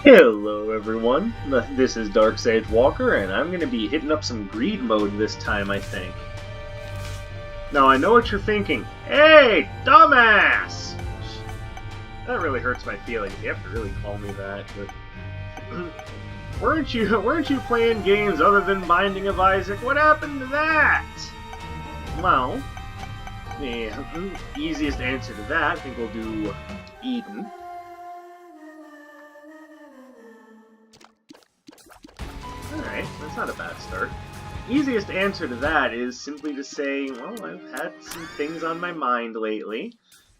Hello everyone, this is Dark Sage Walker, and I'm going to be hitting up some greed mode this time, I think. Now I know what you're thinking, hey, dumbass! That really hurts my feelings, you have to really call me that, but... weren't you playing games other than Binding of Isaac? What happened to that? Well, the easiest answer to that, I think we'll do Eden. Alright, that's not a bad start. Easiest answer to that is simply to say, well, I've had some things on my mind lately,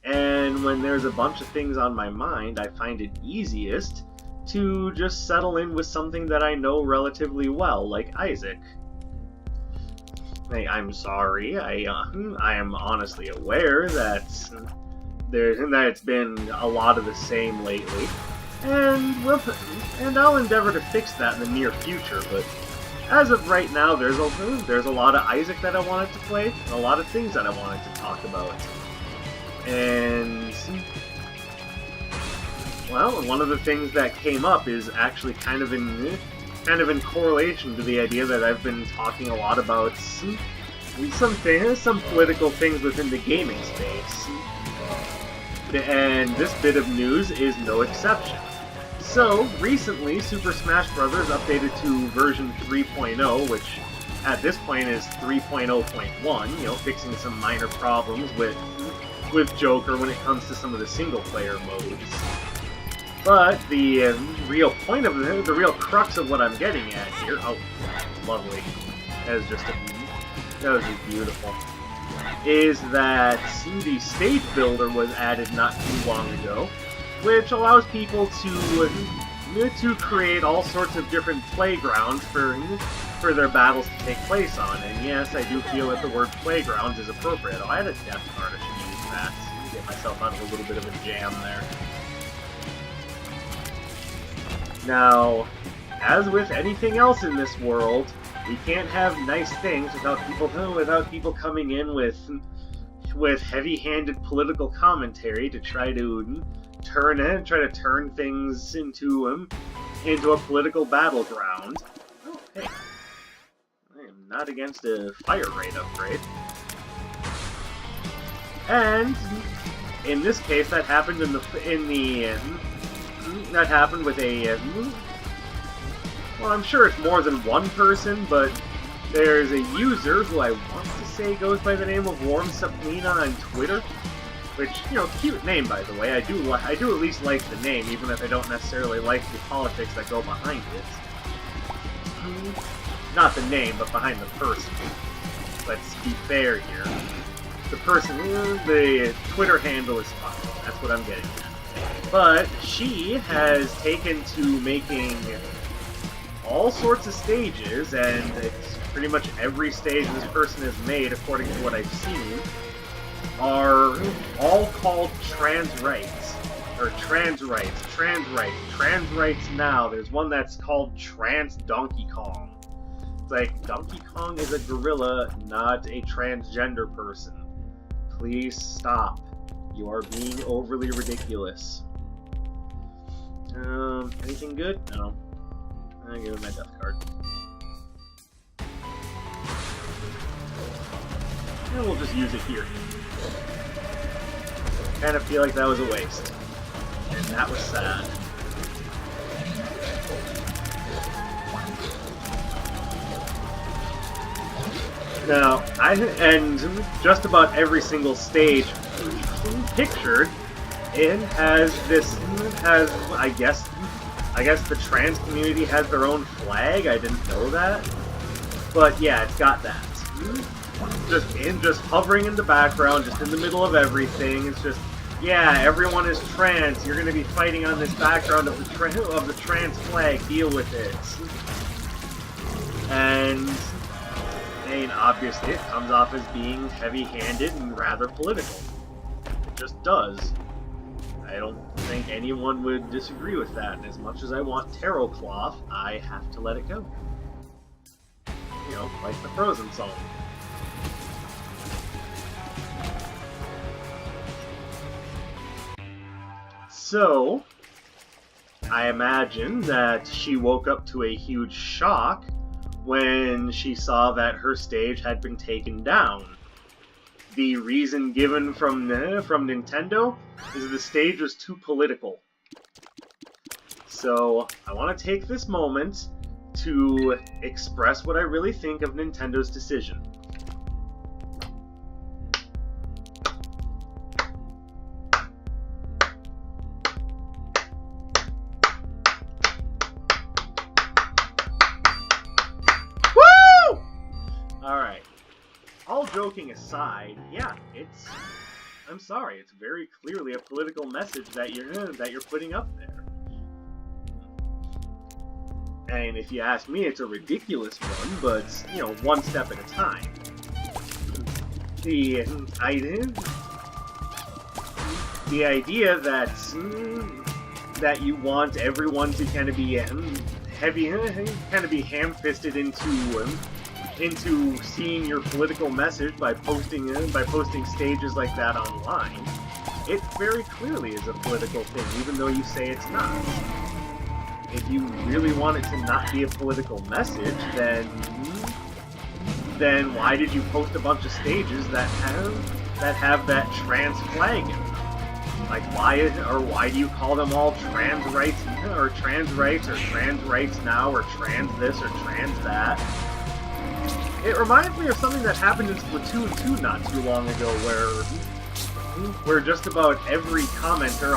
and when there's a bunch of things on my mind, I find it easiest to just settle in with something that I know relatively well, like Isaac. I'm sorry, I am honestly aware that it's been a lot of the same lately. And I'll endeavor to fix that in the near future, but as of right now, there's a lot of Isaac that I wanted to play, and a lot of things that I wanted to talk about. And, well, one of the things that came up is actually kind of in correlation to the idea that I've been talking a lot about some political things within the gaming space. And this bit of news is no exception. So, recently, Super Smash Bros. Updated to version 3.0, which at this point is 3.0.1, fixing some minor problems with Joker when it comes to some of the single-player modes. But the real point of the real crux of what I'm getting at here, oh, lovely, that was just beautiful, is that the stage builder was added not too long ago, which allows people to create all sorts of different playgrounds for their battles to take place on. And yes, I do feel that the word playgrounds is appropriate. Oh, I had a death card, I should use that to get myself out of a little bit of a jam there. Now, as with anything else in this world, we can't have nice things without people coming in with heavy-handed political commentary to try to turn things into a political battleground. Oh, hey, I am not against a fire rate upgrade. And in this case, that happened that happened with a. Well, I'm sure it's more than one person, but there's a user who I want to say goes by the name of Warm Saplina on Twitter. Which, cute name, by the way. I do at least like the name, even if I don't necessarily like the politics that go behind it. Not the name, but behind the person. Let's be fair here. The person, the Twitter handle is fine. That's what I'm getting at. But she has taken to making all sorts of stages, and it's pretty much every stage this person has made, according to what I've seen, are all called trans rights. Or trans rights now. There's one that's called Trans Donkey Kong. It's like, Donkey Kong is a gorilla, not a transgender person. Please stop. You are being overly ridiculous. Anything good? No. I'll give it my death card. And we'll just use it here. Kind of feel like that was a waste. And that was sad. Now, and just about every single stage pictured I guess the trans community has their own flag. I didn't know that. But yeah, it's got that. Just hovering in the background, just in the middle of everything. It's just, yeah, everyone is trans. You're going to be fighting on this background of the trans flag. Deal with it. And obviously, it comes off as being heavy-handed and rather political. It just does. I don't think anyone would disagree with that. And as much as I want Tarot Cloth, I have to let it go. Like the Frozen song. So, I imagine that she woke up to a huge shock when she saw that her stage had been taken down. The reason given from Nintendo is the stage was too political. So I want to take this moment to express what I really think of Nintendo's decision. Woo! Alright. All joking aside, yeah, I'm sorry, it's very clearly a political message that you're putting up there. And if you ask me, it's a ridiculous one, but, one step at a time. The idea that you want everyone to kind of be ham-fisted into seeing your political message by posting stages like that online, it very clearly is a political thing, even though you say it's not. If you really want it to not be a political message, then why did you post a bunch of stages that have that trans flag in them? Like, why do you call them all trans rights, or trans rights, or trans rights now, or trans this, or trans that? It reminds me of something that happened in Splatoon 2 not too long ago, where just about every commenter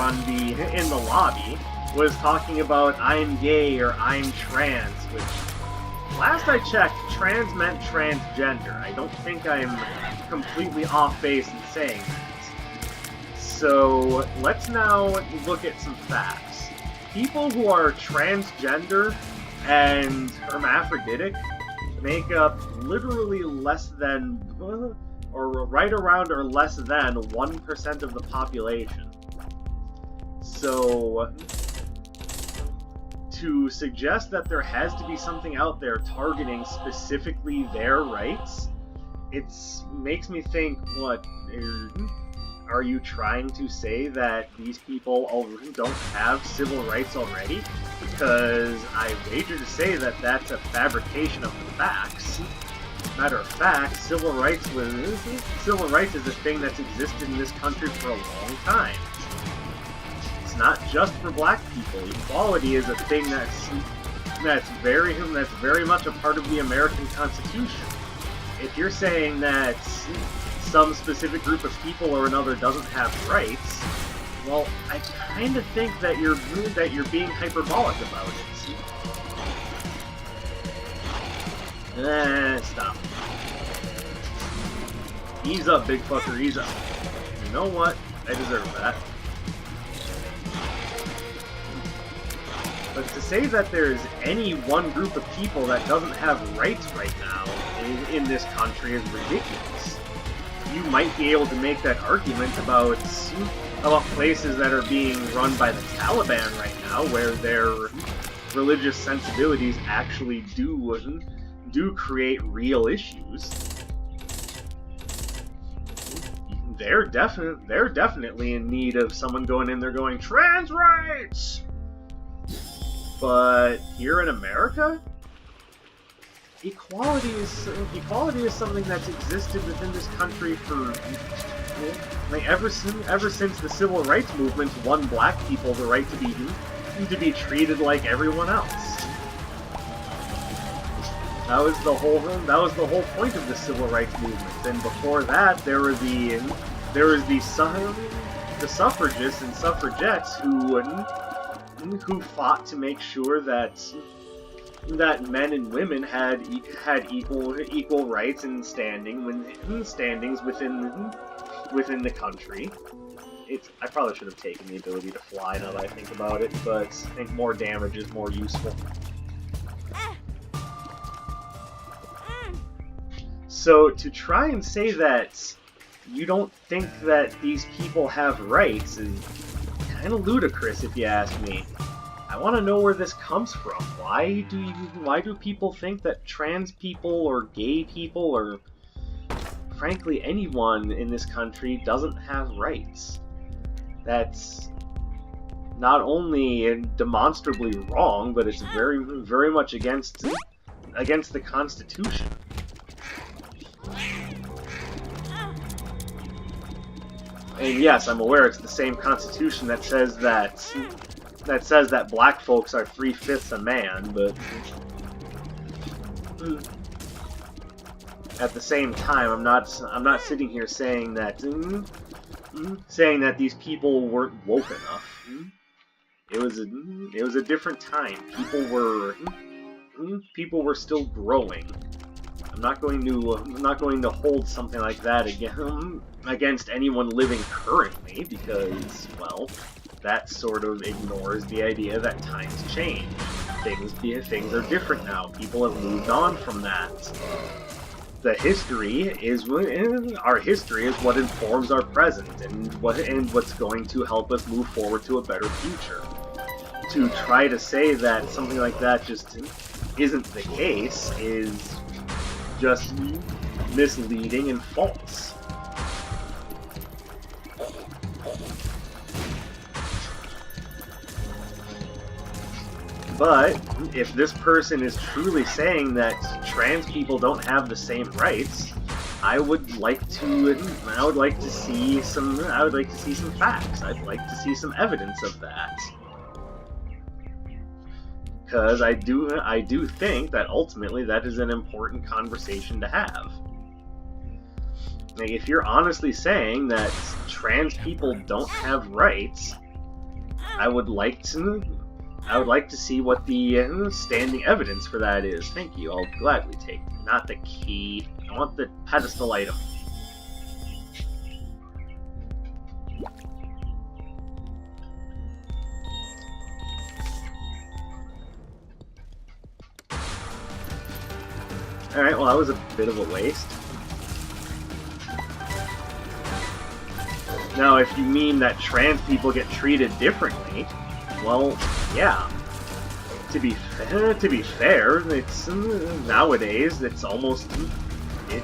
in the lobby was talking about I'm gay or I'm trans, which, last I checked, trans meant transgender. I don't think I'm completely off base in saying that. So let's now look at some facts. People who are transgender and hermaphroditic make up literally less than, or right around or less than 1% of the population. So to suggest that there has to be something out there targeting specifically their rights, it makes me think, what, are you trying to say that these people don't have civil rights already? Because I wager to say that that's a fabrication of the facts. Matter of fact, civil rights is a thing that's existed in this country for a long time. It's not just for black people. Equality is a thing that's very much a part of the American Constitution. If you're saying that some specific group of people or another doesn't have rights, well, I kind of think that you're being hyperbolic about it. Stop. Ease up, big fucker, ease up. You know what? I deserve that. But to say that there's any one group of people that doesn't have rights right now in this country is ridiculous. You might be able to make that argument about places that are being run by the Taliban right now, where their religious sensibilities actually do create real issues. They're definitely in need of someone going in there going, trans rights! But here in America, equality is something that's existed within this country for, like, ever since the civil rights movement won black people the right to be treated like everyone else. That was the whole point of the civil rights movement. And before that, there was the suffragists and suffragettes who fought to make sure that men and women had equal rights and standings within the country. I probably should have taken the ability to fly now that I think about it, but I think more damage is more useful. So to try and say that you don't think that these people have rights is kind of ludicrous, if you ask me. I want to know where this comes from. Why do people think that trans people or gay people or frankly anyone in this country doesn't have rights? not only demonstrably wrong, but it's very much against the Constitution. And yes, I'm aware it's the same Constitution that says that black folks are 3/5 a man, but at the same time, I'm not sitting here saying that these people weren't woke enough. It was a different time. People were still growing. I'm not going to hold something like that against anyone living currently, because, well, that sort of ignores the idea that times change. Things are different now. People have moved on from that. Our history is what informs our present, and what's going to help us move forward to a better future. To try to say that something like that just isn't the case is just misleading and false. But if this person is truly saying that trans people don't have the same rights, I would like to see some facts. I'd like to see some evidence of that. Because I do think that ultimately that is an important conversation to have. Like, if you're honestly saying that trans people don't have rights, I would like to see what the standing evidence for that is. Thank you, I'll gladly take it. Not the key. I want the pedestal item. Alright, well that was a bit of a waste. Now, if you mean that trans people get treated differently, well, yeah. To be fair, it's nowadays it's almost I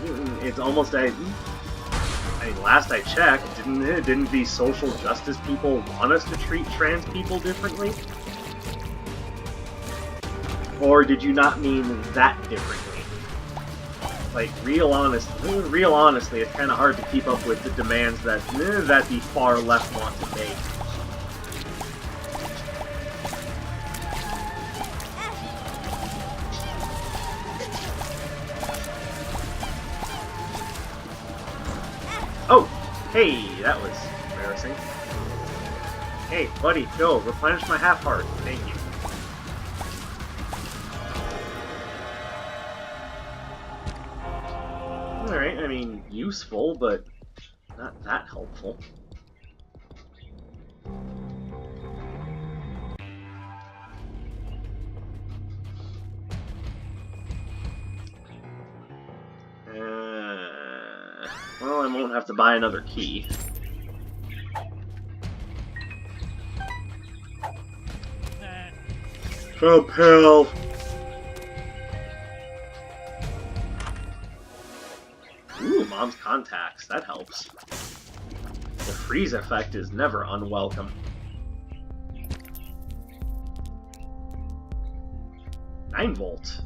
mean, last I checked, didn't the social justice people want us to treat trans people differently? Or did you not mean that differently? Like, real honestly, it's kind of hard to keep up with the demands that the far left want to make. Oh! Hey, that was embarrassing. Hey, buddy, go, replenish my half-heart. Thank you. Alright, I mean, useful, but not that helpful. Well, I won't have to buy another key. Help, help! Ooh, Mom's contacts. That helps. The freeze effect is never unwelcome. 9-volt.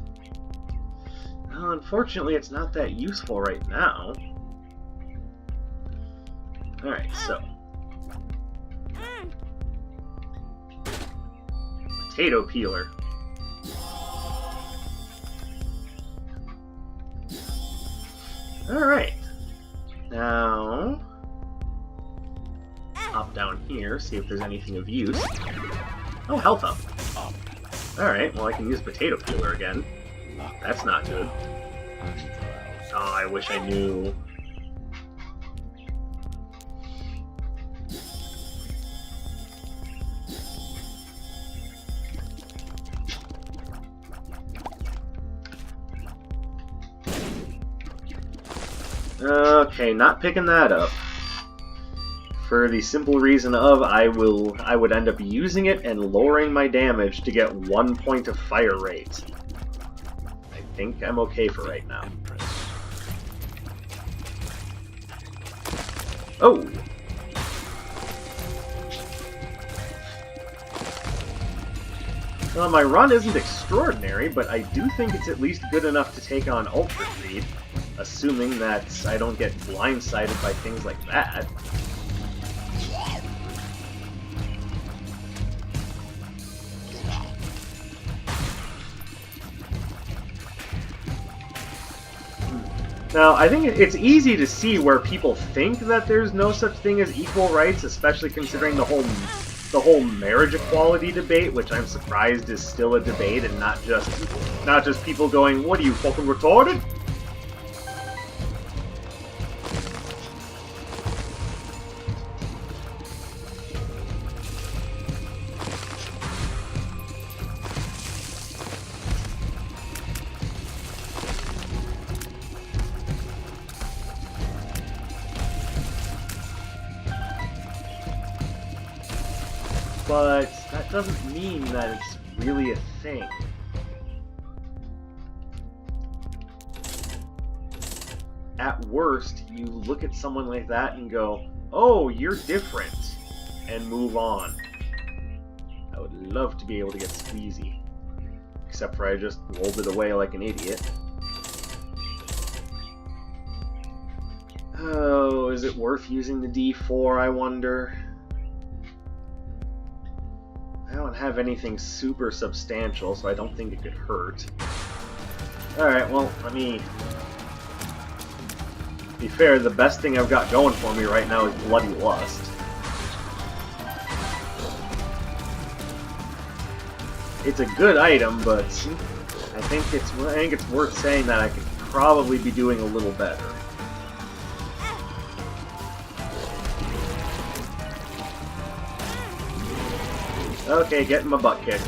Well, unfortunately, it's not that useful right now. Alright, so. Potato peeler. Alright. Now, hop down here, see if there's anything of use. Oh, health up. Alright, well I can use potato peeler again. That's not good. Oh, I wish I knew. Okay, not picking that up. For the simple reason of I would end up using it and lowering my damage to get 1 point of fire rate. I think I'm okay for right now. Oh! Well, my run isn't extraordinary, but I do think it's at least good enough to take on Ultra Creed, assuming that I don't get blindsided by things like that. Now, I think it's easy to see where people think that there's no such thing as equal rights, especially considering the whole marriage equality debate, which I'm surprised is still a debate and not just people going, "What are you, fucking retarded?" But that doesn't mean that it's really a thing. At worst, you look at someone like that and go, "Oh, you're different," and move on. I would love to be able to get squeezy. Except for I just rolled it away like an idiot. Oh, is it worth using the D4, I wonder? I don't have anything super substantial, so I don't think it could hurt. Alright, well, let me... To be fair, the best thing I've got going for me right now is Bloody Lust. It's a good item, but I think it's worth saying that I could probably be doing a little better. Okay, getting my butt kicked.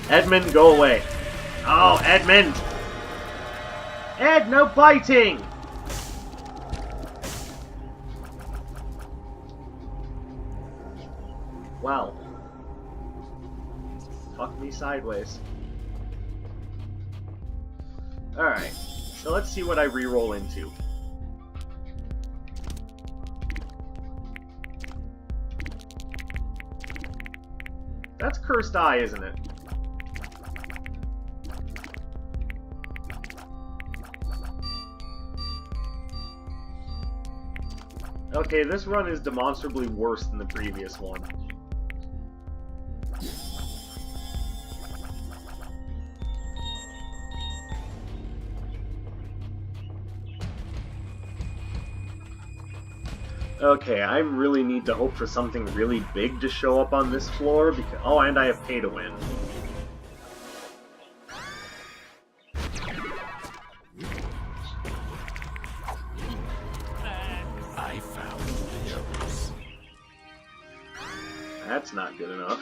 Edmund, go away. Oh, Edmund! Ed, no biting! Well. Fuck me sideways. Alright, so let's see what I reroll into. That's Cursed Eye, isn't it? Okay, this run is demonstrably worse than the previous one. Okay, I really need to hope for something really big to show up on this floor, because... Oh, and I have pay to win. I found yours. That's not good enough.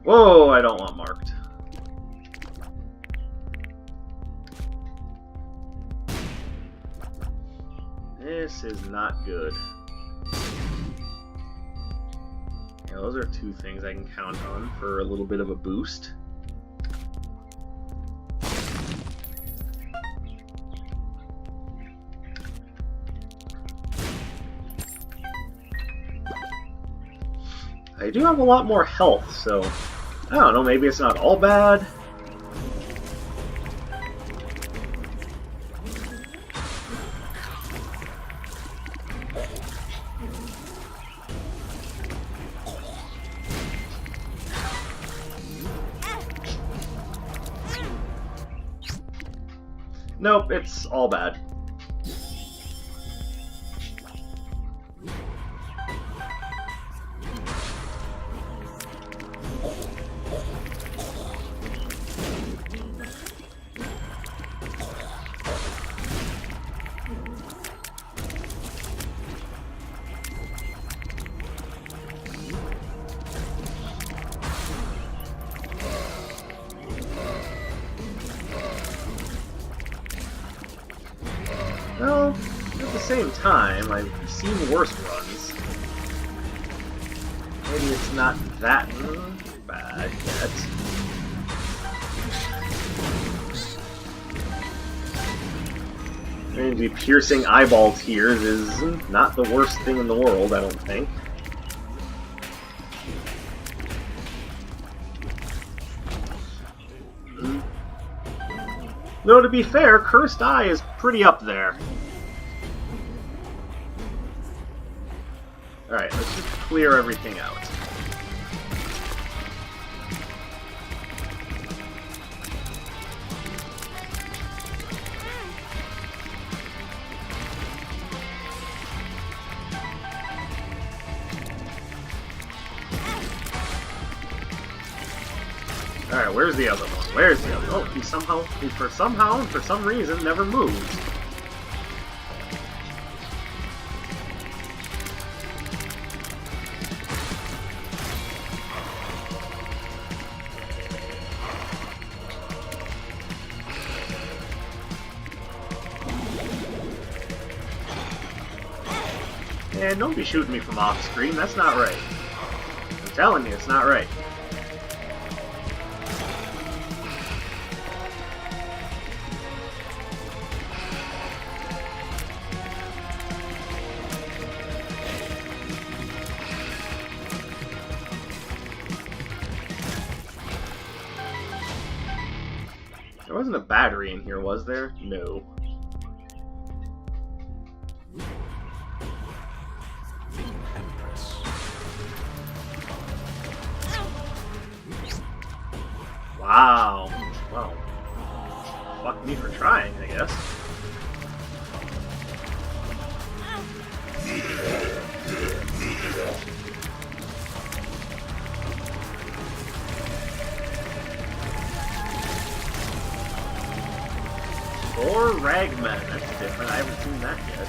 Whoa, I don't want marked. This is not good. Yeah, those are two things I can count on for a little bit of a boost. I do have a lot more health, so I don't know, maybe it's not all bad. Nope, it's all bad. Well, at the same time, I've seen worse runs. Maybe it's not that bad yet. Maybe piercing eyeball tears is not the worst thing in the world, I don't think. Though, to be fair, Cursed Eye is pretty up there. Alright, let's just clear everything out. Alright, where's the other one? Where's the other? Oh, he for some reason, never moved. And don't be shooting me from off screen, that's not right. I'm telling you, it's not right. There wasn't a battery in here, was there? No. Wow. Well, fuck me for trying, I guess. Or Ragman, that's different. I haven't seen that yet.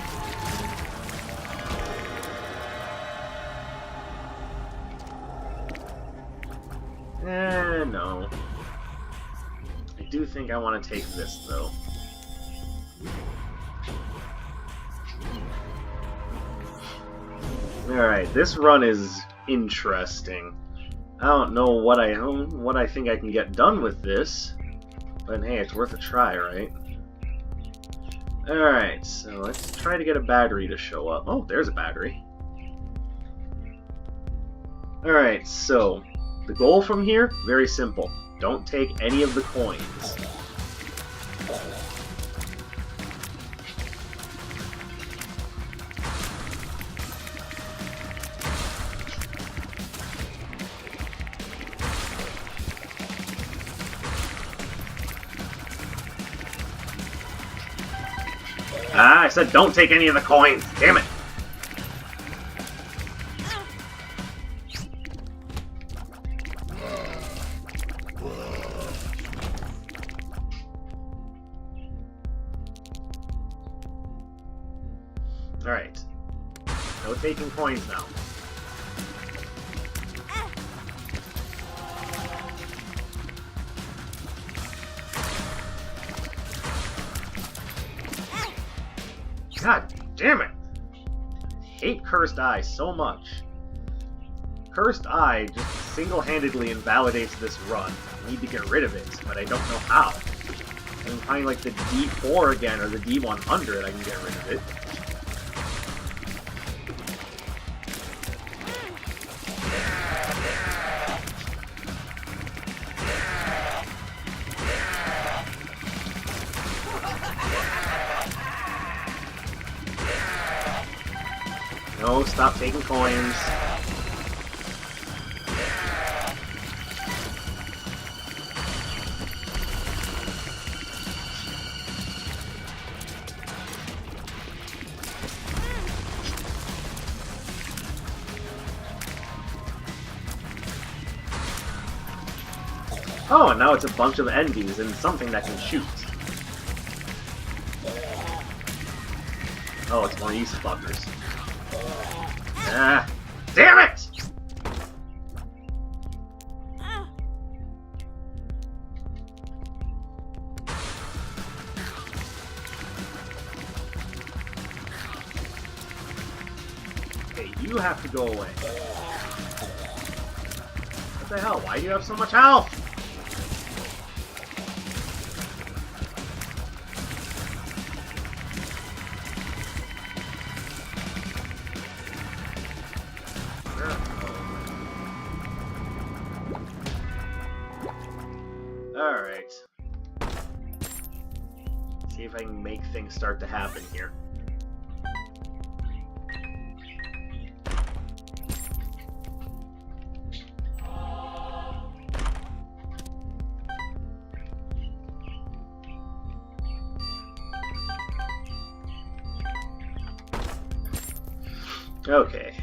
No. I do think I want to take this, though. Alright, this run is interesting. I don't know what I think I can get done with this, but hey, it's worth a try, right? Alright, so let's try to get a battery to show up. Oh, there's a battery. Alright, so the goal from here, very simple. Don't take any of the coins. Ah, I said don't take any of the coins. Damn it. Alright. No taking coins now. God damn it! I hate Cursed Eye so much. Cursed Eye just single-handedly invalidates this run. I need to get rid of it, but I don't know how. I can find like the D4 again, or the D100, I can get rid of it. No, stop taking coins. Oh, and now it's a bunch of envies and something that can shoot. Oh, it's one of these fuckers. Ah, damn it! Okay, you have to go away. What the hell? Why do you have so much health? Alright. See if I can make things start to happen here. Okay.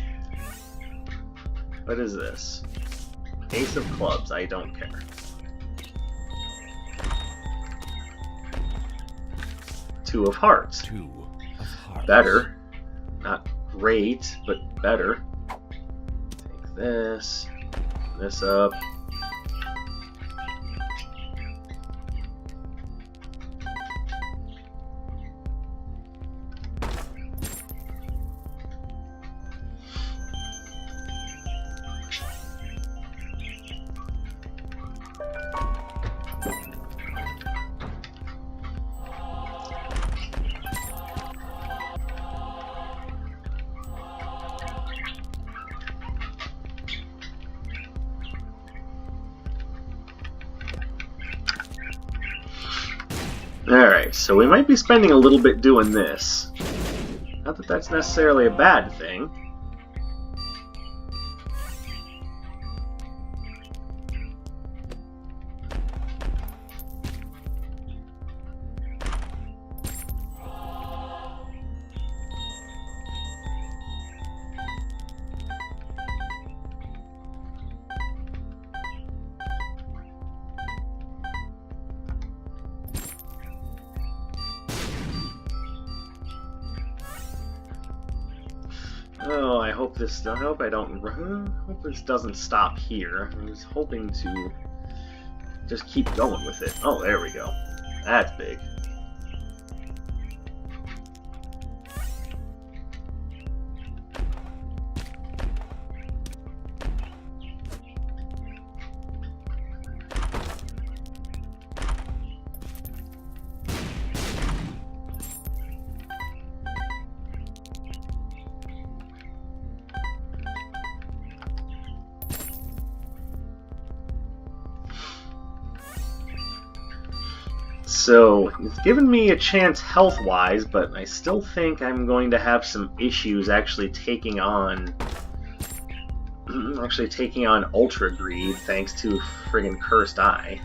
What is this? Ace of clubs, I don't care. Two of hearts. Two of hearts. Better. Not great, but better. Take this. This up. Alright, so we might be spending a little bit doing this. Not that that's necessarily a bad thing. Oh, I hope this doesn't stop here. I was hoping to just keep going with it. Oh, there we go. That's big. So, it's given me a chance health-wise, but I still think I'm going to have some issues actually taking on Ultra Greed thanks to friggin' Cursed Eye.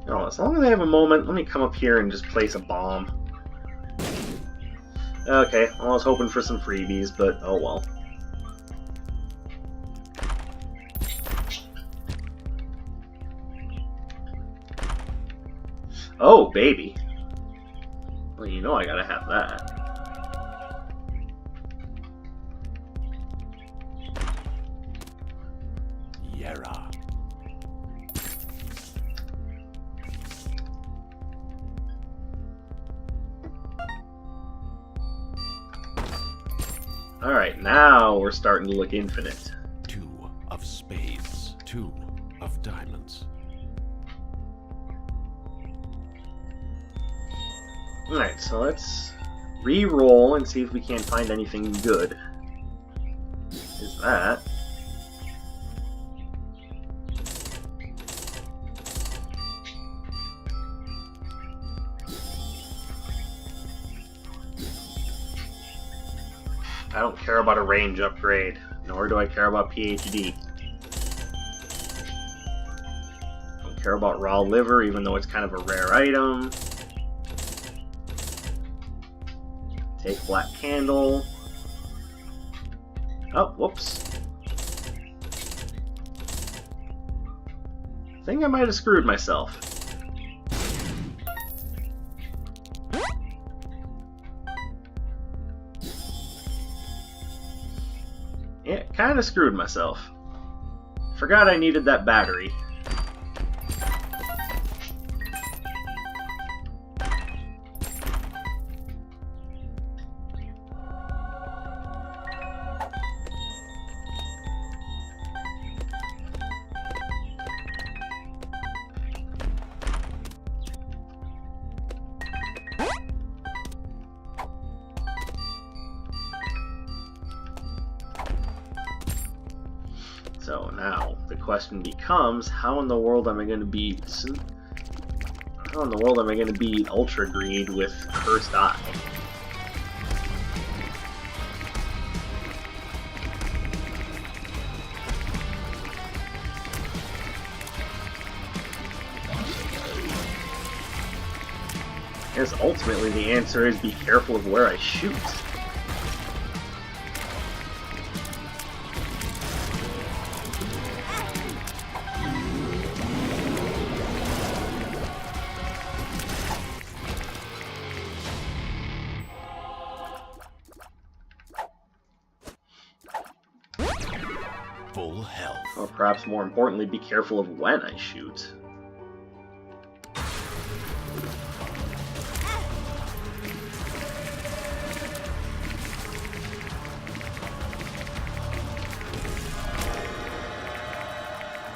Oh, as long as I have a moment, let me come up here and just place a bomb. Okay, well, I was hoping for some freebies, but oh well. Oh, baby. Well, you know I gotta have that. Yera. Alright, now we're starting to look infinite. Two of spades. Two of diamonds. Alright, so let's re-roll and see if we can't find anything good. Is that? I don't care about a range upgrade, nor do I care about PhD. Don't care about raw liver, even though it's kind of a rare item. Take black candle. Oh, whoops. I think I might have screwed myself. Yeah, kind of screwed myself. Forgot I needed that battery. So now the question becomes, how in the world am I going to beat Ultra Greed with Cursed Eye? I guess ultimately the answer is be careful of where I shoot. Full health. Or perhaps more importantly, be careful of when I shoot.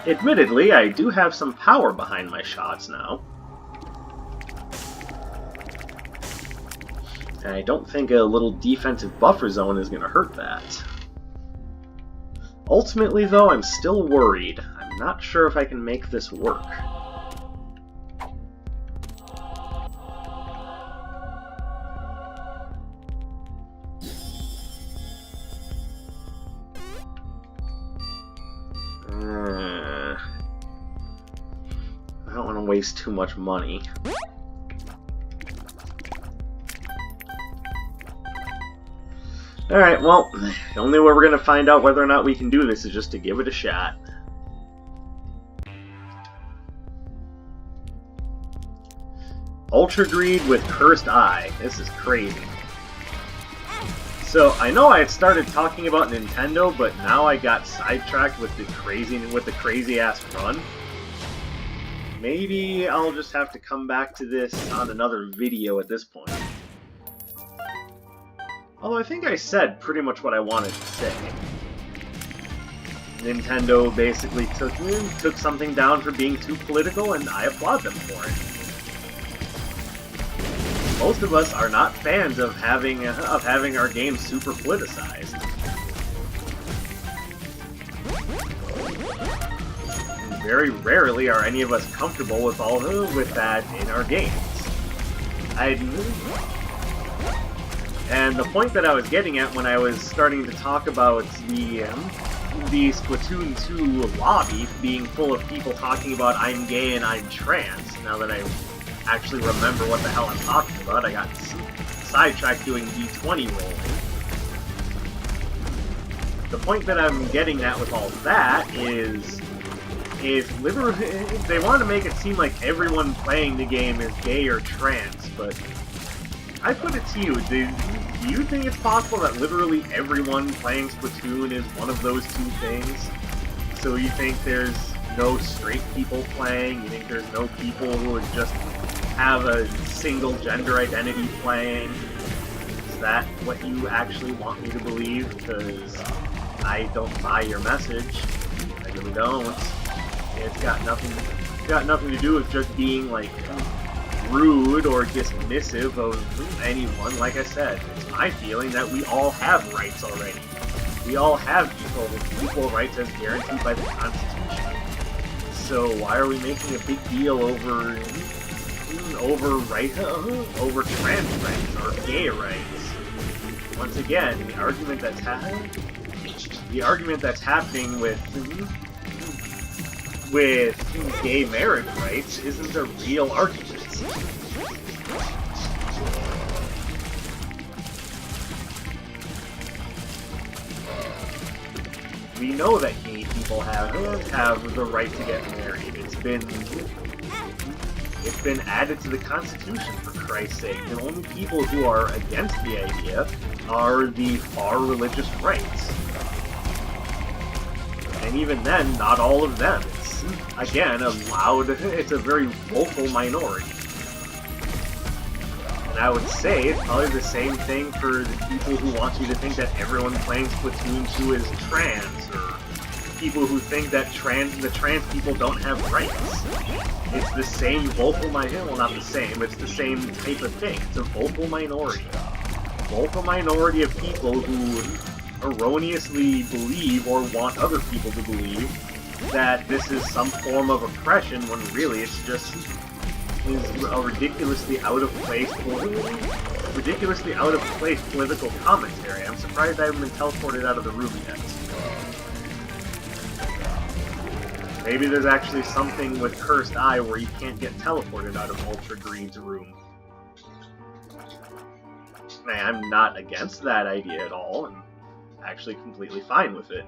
Admittedly, I do have some power behind my shots now. And I don't think a little defensive buffer zone is going to hurt that. Ultimately, though, I'm still worried. I'm not sure if I can make this work. I don't want to waste too much money. Alright, well, the only way we're going to find out whether or not we can do this is just to give it a shot. Ultra Greed with Cursed Eye. This is crazy. So, I know I had started talking about Nintendo, but now I got sidetracked with the crazy-ass run. Maybe I'll just have to come back to this on another video at this point. Although I think I said pretty much what I wanted to say. Nintendo basically took something down for being too political, and I applaud them for it. Most of us are not fans of having our games super politicized. And very rarely are any of us comfortable with that in our games. And the point that I was getting at when I was starting to talk about the Splatoon 2 lobby being full of people talking about I'm gay and I'm trans, now that I actually remember what the hell I'm talking about, I got sidetracked doing D20 rolling. The point that I'm getting at with all that is they want to make it seem like everyone playing the game is gay or trans, but I put it to you, do you think it's possible that literally everyone playing Splatoon is one of those two things? So you think there's no straight people playing? You think there's no people who would just have a single gender identity playing? Is that what you actually want me to believe? Because I don't buy your message. I really don't. It's got nothing to do with just being like rude or dismissive of anyone. Like I said, it's my feeling that we all have rights already. We all have equal rights as guaranteed by the Constitution. So why are we making a big deal over trans rights or gay rights? Once again, the argument that's happening with gay marriage rights isn't a real argument. We know that gay people have the right to get married. It's been added to the Constitution, for Christ's sake. The only people who are against the idea are the far religious rights. And even then, not all of them. It's, again, it's a very vocal minority. And I would say it's probably the same thing for the people who want you to think that everyone playing Splatoon 2 is trans, or people who think that the trans people don't have rights. It's the same vocal minority, well, not the same, it's the same type of thing. It's a vocal minority. A vocal minority of people who erroneously believe, or want other people to believe, that this is some form of oppression, when really it's just a ridiculously out of place political commentary. I'm surprised I haven't been teleported out of the room yet. Maybe there's actually something with Cursed Eye where you can't get teleported out of Ultra Green's room. Man, I'm not against that idea at all. I'm actually completely fine with it.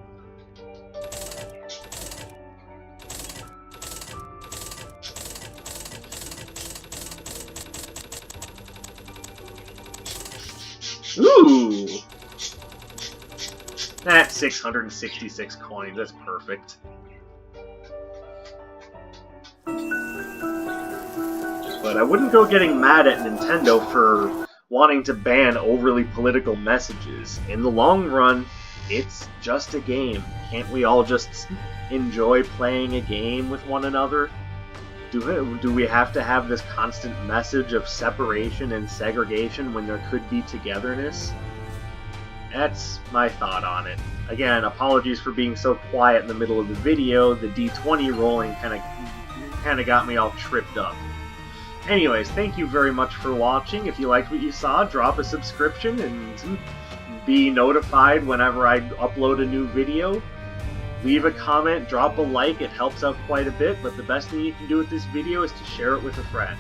Ooh! That's 666 coins, that's perfect. But I wouldn't go getting mad at Nintendo for wanting to ban overly political messages. In the long run, it's just a game. Can't we all just enjoy playing a game with one another? Do we have to have this constant message of separation and segregation when there could be togetherness? That's my thought on it. Again, apologies for being so quiet in the middle of the video. The D20 rolling kind of got me all tripped up. Anyways, thank you very much for watching. If you liked what you saw, drop a subscription and be notified whenever I upload a new video. Leave a comment, drop a like, it helps out quite a bit, but the best thing you can do with this video is to share it with a friend.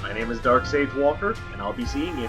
My name is Dark Sage Walker, and I'll be seeing you.